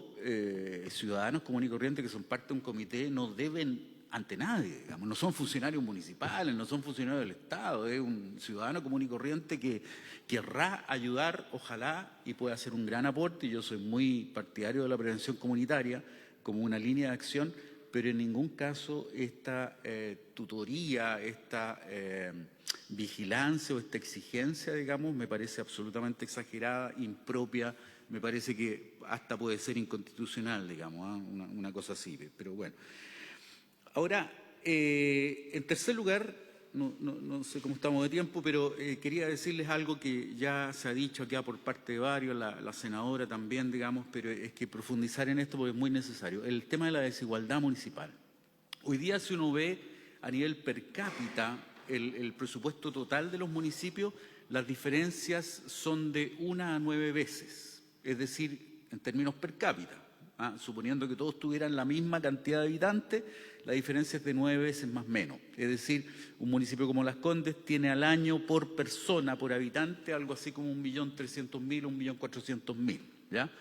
ciudadanos comunes y corrientes que son parte de un comité no deben ante nadie, digamos, no son funcionarios municipales, no son funcionarios del Estado, es un ciudadano común y corriente que querrá ayudar, ojalá, y pueda hacer un gran aporte. Y yo soy muy partidario de la prevención comunitaria como una línea de acción, pero en ningún caso esta tutoría, esta vigilancia o esta exigencia, digamos, me parece absolutamente exagerada, impropia. Me parece que hasta puede ser inconstitucional, digamos, una cosa así, pero bueno. Ahora, en tercer lugar, no sé cómo estamos de tiempo, pero quería decirles algo que ya se ha dicho acá por parte de varios, la senadora también, digamos, pero es que profundizar en esto porque es muy necesario. El tema de la desigualdad municipal. Hoy día, si uno ve a nivel per cápita el presupuesto total de los municipios, las diferencias son de 1 a 9 veces. Es decir, en términos per cápita, suponiendo que todos tuvieran la misma cantidad de habitantes, la diferencia es de 9 veces más o menos. Es decir, un municipio como Las Condes tiene al año por persona, por habitante, algo así como 1.300.000 o 1.400.000, ¿ya?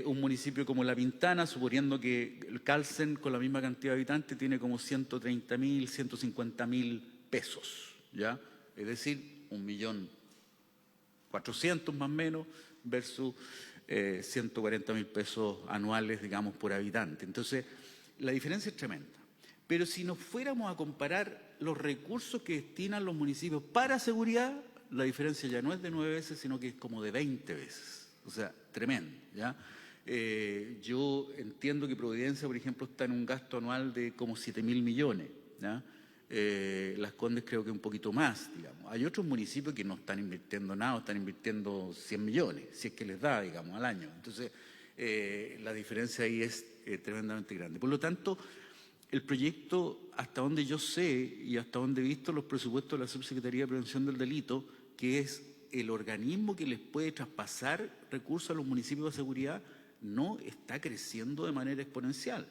Un municipio como La Pintana, suponiendo que calcen con la misma cantidad de habitantes, tiene como 130.000, 150.000 pesos, ¿ya? Es decir, 1.400.000 más o menos versus 140.000 pesos anuales, digamos, por habitante. Entonces, la diferencia es tremenda. Pero si nos fuéramos a comparar los recursos que destinan los municipios para seguridad, la diferencia ya no es de 9 veces, sino que es como de 20 veces. O sea, tremendo, ¿ya? Yo entiendo que Providencia, por ejemplo, está en un gasto anual de como 7.000 millones, ¿ya? Las Condes creo que un poquito más, digamos. Hay otros municipios que no están invirtiendo nada, están invirtiendo 100 millones, si es que les da, digamos, al año. Entonces, la diferencia ahí es tremendamente grande. Por lo tanto, el proyecto, hasta donde yo sé y hasta donde he visto los presupuestos de la Subsecretaría de Prevención del Delito, que es el organismo que les puede traspasar recursos a los municipios de seguridad, no está creciendo de manera exponencial.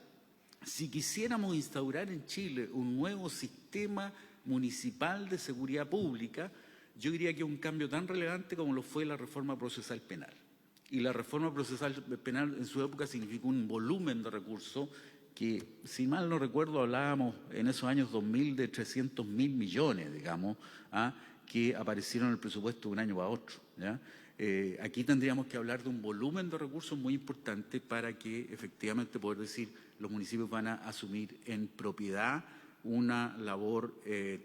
Si quisiéramos instaurar en Chile un nuevo sistema municipal de seguridad pública, yo diría que es un cambio tan relevante como lo fue la reforma procesal penal. Y la reforma procesal penal en su época significó un volumen de recursos que, si mal no recuerdo, hablábamos en esos años 2000 de 300.000 millones, digamos, que aparecieron en el presupuesto de un año para otro, ¿ya? Aquí tendríamos que hablar de un volumen de recursos muy importante para que efectivamente poder decir los municipios van a asumir en propiedad una labor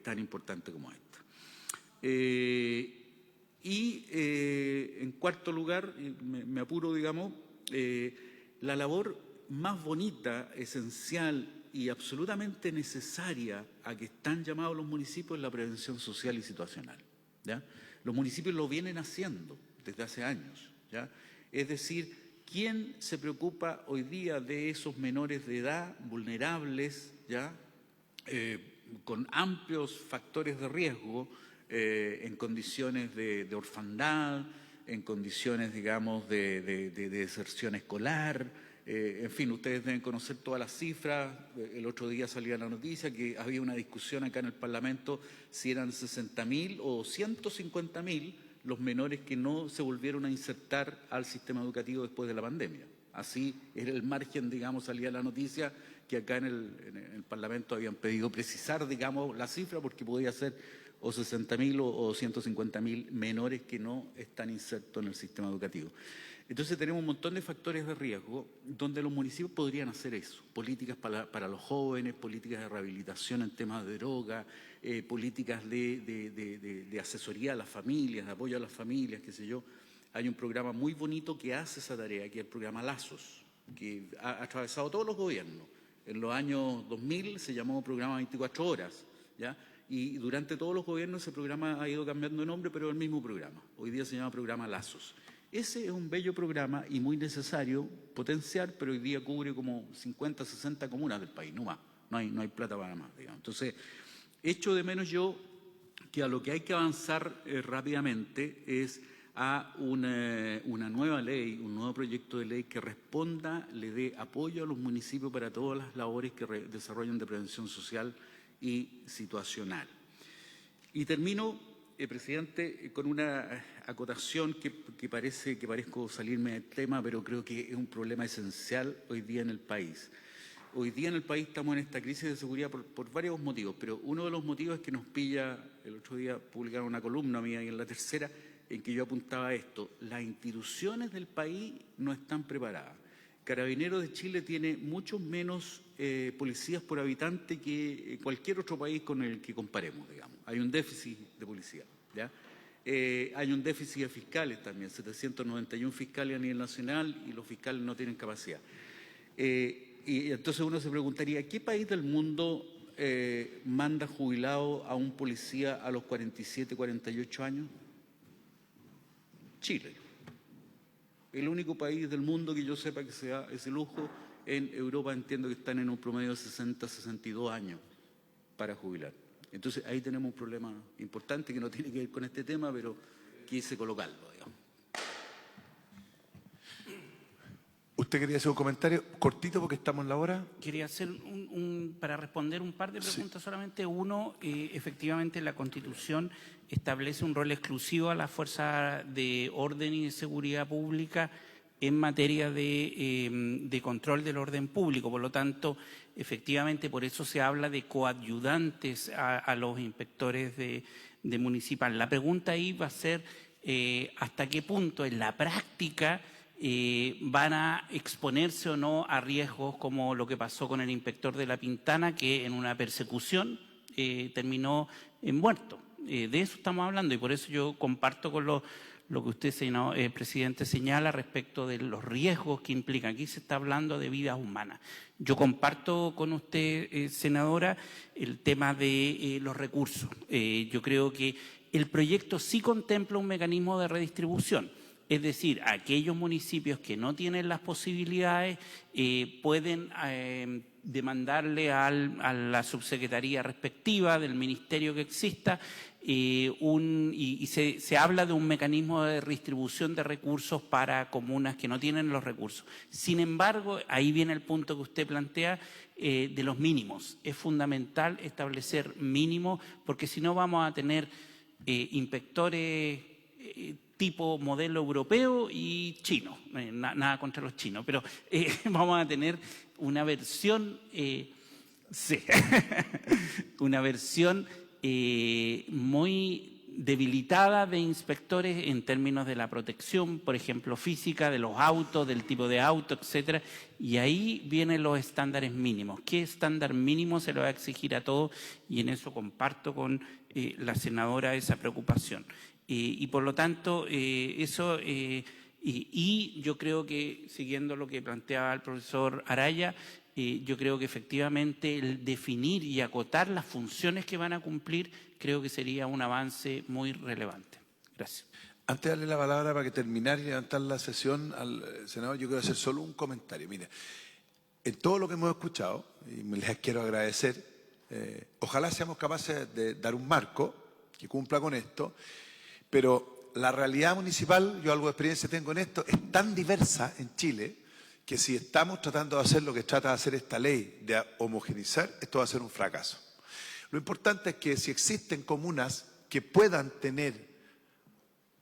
tan importante como esta. En cuarto lugar, me apuro, digamos, la labor más bonita, esencial y absolutamente necesaria a que están llamados los municipios es la prevención social y situacional, ¿ya? Los municipios lo vienen haciendo desde hace años, ¿ya? Es decir, ¿quién se preocupa hoy día de esos menores de edad vulnerables, ¿ya? Con amplios factores de riesgo, en condiciones de orfandad, en condiciones, digamos, de deserción escolar, En fin, ustedes deben conocer todas las cifras. El otro día salía la noticia que había una discusión acá en el Parlamento si eran 60.000 o 150.000 los menores que no se volvieron a insertar al sistema educativo después de la pandemia. Así era el margen, digamos, salía la noticia que acá en el Parlamento habían pedido precisar, digamos, la cifra porque podía ser o 60.000 o 150.000 menores que no están insertos en el sistema educativo. Entonces tenemos un montón de factores de riesgo donde los municipios podrían hacer eso, políticas para los jóvenes, políticas de rehabilitación en temas de droga, políticas de asesoría a las familias, de apoyo a las familias, qué sé yo. Hay un programa muy bonito que hace esa tarea, que es el programa Lazos, que ha atravesado todos los gobiernos. En los años 2000 se llamó Programa 24 Horas, ¿ya? Y durante todos los gobiernos ese programa ha ido cambiando de nombre, pero es el mismo programa. Hoy día se llama Programa Lazos. Ese es un bello programa y muy necesario potenciar, pero hoy día cubre como 50, 60 comunas del país, no más. No hay plata para más, digamos. Entonces, echo de menos yo que a lo que hay que avanzar rápidamente es a una nueva ley, un nuevo proyecto de ley que responda, le dé apoyo a los municipios para todas las labores que desarrollan de prevención social y situacional. Y termino, presidente, con una acotación que parezco salirme del tema, pero creo que es un problema esencial hoy día en el país. Hoy día en el país estamos en esta crisis de seguridad por varios motivos, pero uno de los motivos es que nos pilla, el otro día publicaron una columna mía ahí en La Tercera, en que yo apuntaba a esto, las instituciones del país no están preparadas. Carabineros de Chile tiene muchos menos policías por habitante que cualquier otro país con el que comparemos, digamos. Hay un déficit de policía, ¿ya? Hay un déficit de fiscales también, 791 fiscales a nivel nacional y los fiscales no tienen capacidad. Y entonces uno se preguntaría, ¿qué país del mundo manda jubilado a un policía a los 47, 48 años? Chile. El único país del mundo que yo sepa que se da ese lujo. En Europa entiendo que están en un promedio de 60, 62 años para jubilar. Entonces ahí tenemos un problema importante que no tiene que ver con este tema, pero quise colocarlo, digamos. ¿Usted quería hacer un comentario cortito porque estamos en la hora? Quería hacer para responder un par de preguntas solamente. Uno, efectivamente la Constitución establece un rol exclusivo a la Fuerza de Orden y de Seguridad Pública en materia de control del orden público. Por lo tanto, efectivamente, por eso se habla de coadyudantes a los inspectores de municipal. La pregunta ahí va a ser hasta qué punto en la práctica van a exponerse o no a riesgos como lo que pasó con el inspector de La Pintana, que en una persecución terminó muerto. De eso estamos hablando y por eso yo comparto con lo que usted, presidente, señala respecto de los riesgos que implican. Aquí se está hablando de vidas humanas. Yo comparto con usted, senadora, el tema de los recursos. Yo creo que el proyecto sí contempla un mecanismo de redistribución. Es decir, aquellos municipios que no tienen las posibilidades pueden demandarle a la subsecretaría respectiva del ministerio que exista se habla de un mecanismo de redistribución de recursos para comunas que no tienen los recursos. Sin embargo, ahí viene el punto que usted plantea de los mínimos. Es fundamental establecer mínimos porque si no vamos a tener inspectores tipo modelo europeo y chino, nada contra los chinos, pero vamos a tener una versión, una versión muy debilitada de inspectores en términos de la protección, por ejemplo, física, de los autos, del tipo de auto, etcétera, y ahí vienen los estándares mínimos. ¿Qué estándar mínimo se le va a exigir a todos? Y en eso comparto con la senadora esa preocupación. Y por lo tanto, eso, y yo creo que, siguiendo lo que planteaba el profesor Araya, yo creo que efectivamente el definir y acotar las funciones que van a cumplir, creo que sería un avance muy relevante. Gracias. Antes de darle la palabra para que terminar y levantar la sesión al senador, yo quiero hacer solo un comentario. Mira, en todo lo que hemos escuchado, y les quiero agradecer, ojalá seamos capaces de dar un marco que cumpla con esto. Pero la realidad municipal, yo algo de experiencia tengo en esto, es tan diversa en Chile que si estamos tratando de hacer lo que trata de hacer esta ley, de homogeneizar, esto va a ser un fracaso. Lo importante es que si existen comunas que puedan tener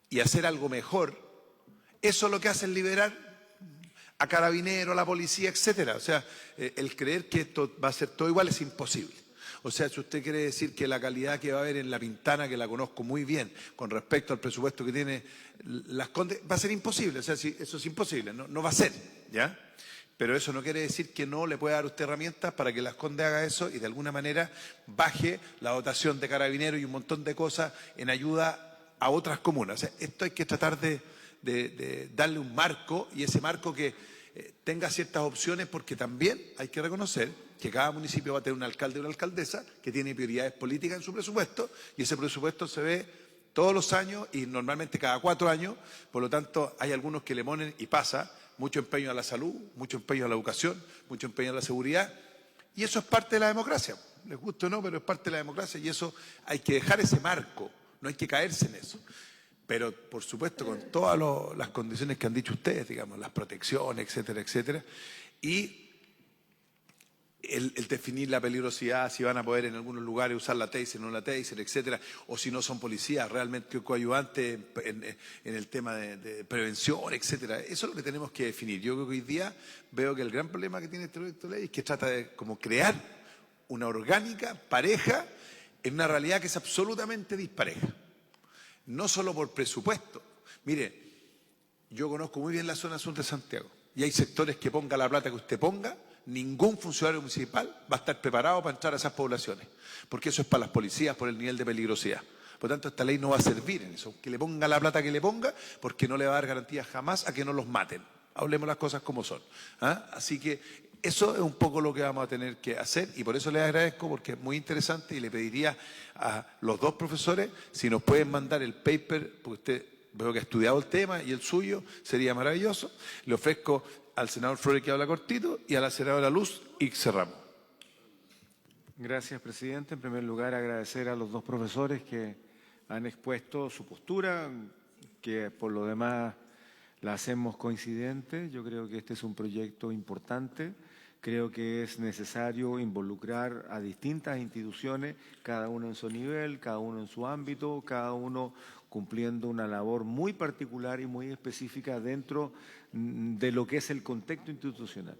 y hacer algo mejor, eso es lo que hace es liberar a Carabineros, a la policía, etcétera. O sea, el creer que esto va a ser todo igual es imposible. O sea, si usted quiere decir que la calidad que va a haber en La Pintana, que la conozco muy bien, con respecto al presupuesto que tiene Las Condes, va a ser imposible. O sea, sí, eso es imposible, no va a ser, ¿ya? Pero eso no quiere decir que no le pueda dar usted herramientas para que Las Condes haga eso y de alguna manera baje la dotación de Carabineros y un montón de cosas en ayuda a otras comunas. O sea, esto hay que tratar de darle un marco, y ese marco que tenga ciertas opciones, porque también hay que reconocer que cada municipio va a tener un alcalde y una alcaldesa que tiene prioridades políticas en su presupuesto, y ese presupuesto se ve todos los años y normalmente cada 4 años. Por lo tanto, hay algunos que le ponen, y pasa, mucho empeño a la salud, mucho empeño a la educación, mucho empeño a la seguridad, y eso es parte de la democracia. Les guste o no, pero es parte de la democracia, y eso hay que dejar ese marco, no hay que caerse en eso. Pero, por supuesto, con todas las condiciones que han dicho ustedes, digamos, las protecciones, etcétera, etcétera, y el definir la peligrosidad, si van a poder en algunos lugares usar la taser, no la taser, etcétera, o si no son policías realmente coadyuvantes en el tema de prevención, etcétera. Eso es lo que tenemos que definir. Yo creo que hoy día veo que el gran problema que tiene este proyecto de ley es que trata de como crear una orgánica pareja en una realidad que es absolutamente dispareja. No solo por presupuesto. Mire, yo conozco muy bien la zona sur de Santiago y hay sectores que ponga la plata que usted ponga, ningún funcionario municipal va a estar preparado para entrar a esas poblaciones, porque eso es para las policías por el nivel de peligrosidad. Por lo tanto, esta ley no va a servir en eso, que le ponga la plata que le ponga, porque no le va a dar garantías jamás a que no los maten. Hablemos las cosas como son. Así que eso es un poco lo que vamos a tener que hacer, y por eso les agradezco, porque es muy interesante, y le pediría a los dos profesores si nos pueden mandar el paper, porque usted veo que ha estudiado el tema y el suyo sería maravilloso. Le ofrezco al senador Flores, que habla cortito, y a la senadora Luz, y cerramos. Gracias, presidente. En primer lugar, agradecer a los dos profesores que han expuesto su postura, que por lo demás la hacemos coincidente. Yo creo que este es un proyecto importante. Creo que es necesario involucrar a distintas instituciones, cada uno en su nivel, cada uno en su ámbito, cada uno cumpliendo una labor muy particular y muy específica dentro de lo que es el contexto institucional.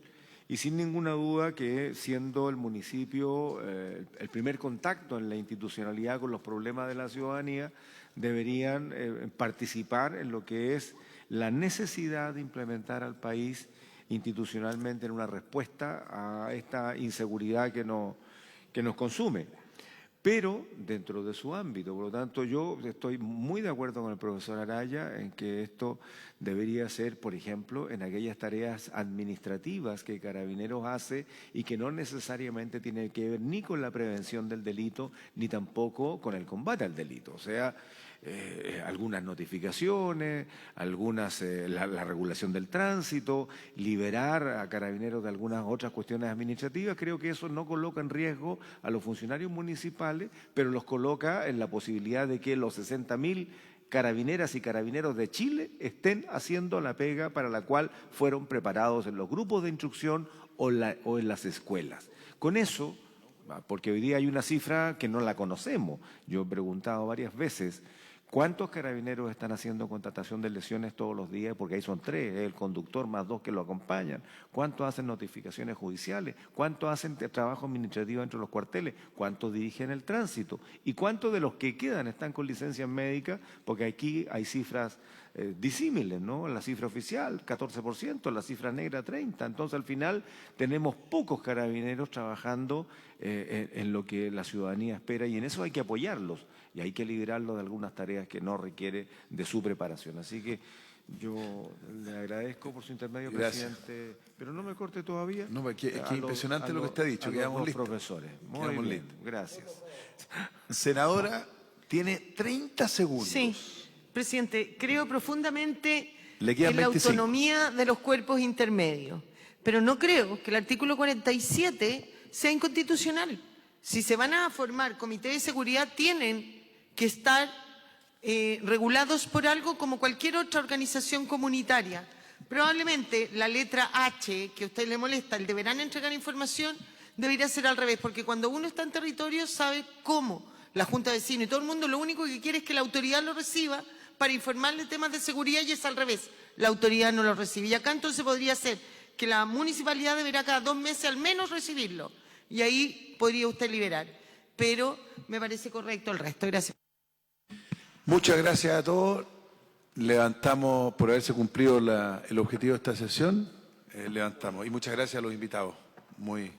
Y sin ninguna duda que, siendo el municipio el primer contacto en la institucionalidad con los problemas de la ciudadanía, deberían participar en lo que es la necesidad de implementar al país institucionalmente en una respuesta a esta inseguridad que nos consume, pero dentro de su ámbito. Por lo tanto, yo estoy muy de acuerdo con el profesor Araya en que esto debería ser, por ejemplo, en aquellas tareas administrativas que Carabineros hace y que no necesariamente tiene que ver ni con la prevención del delito ni tampoco con el combate al delito. O sea, algunas notificaciones, la regulación del tránsito, liberar a Carabineros de algunas otras cuestiones administrativas. Creo que eso no coloca en riesgo a los funcionarios municipales, pero los coloca en la posibilidad de que los 60.000 carabineras y carabineros de Chile estén haciendo la pega para la cual fueron preparados en los grupos de instrucción o en las escuelas. Con eso, porque hoy día hay una cifra que no la conocemos, yo he preguntado varias veces, ¿cuántos carabineros están haciendo contratación de lesiones todos los días? Porque ahí son 3, el conductor más 2 que lo acompañan. ¿Cuántos hacen notificaciones judiciales? ¿Cuántos hacen trabajo administrativo entre los cuarteles? ¿Cuántos dirigen el tránsito? ¿Y cuántos de los que quedan están con licencias médicas? Porque aquí hay cifras disímiles, ¿no? La cifra oficial, 14%, la cifra negra, 30%. Entonces, al final, tenemos pocos carabineros trabajando en lo que la ciudadanía espera, y en eso hay que apoyarlos y hay que liberarlos de algunas tareas que no requiere de su preparación. Así que yo le agradezco por su intermedio, Gracias. presidente, pero no me corte todavía. No, es impresionante lo que usted ha dicho. Quedamos listos. Profesores. Muy bien, gracias. Senadora, tiene 30 segundos. Sí, presidente, creo profundamente Le quedan en la 25. autonomía de los cuerpos intermedios, pero no creo que el artículo 47 sea inconstitucional. Si se van a formar comités de seguridad, tienen que estar regulados por algo como cualquier otra organización comunitaria, probablemente la letra H, que a usted le molesta, el deberán entregar información, debería ser al revés, porque cuando uno está en territorio sabe cómo la Junta de Vecinos y todo el mundo lo único que quiere es que la autoridad lo reciba para informarle temas de seguridad y es al revés. La autoridad no lo recibe. Y acá entonces podría ser que la municipalidad deberá cada 2 meses al menos recibirlo. Y ahí podría usted liberar. Pero me parece correcto el resto. Gracias. Muchas gracias a todos. Levantamos, por haberse cumplido el objetivo de esta sesión, levantamos. Y muchas gracias a los invitados. Muy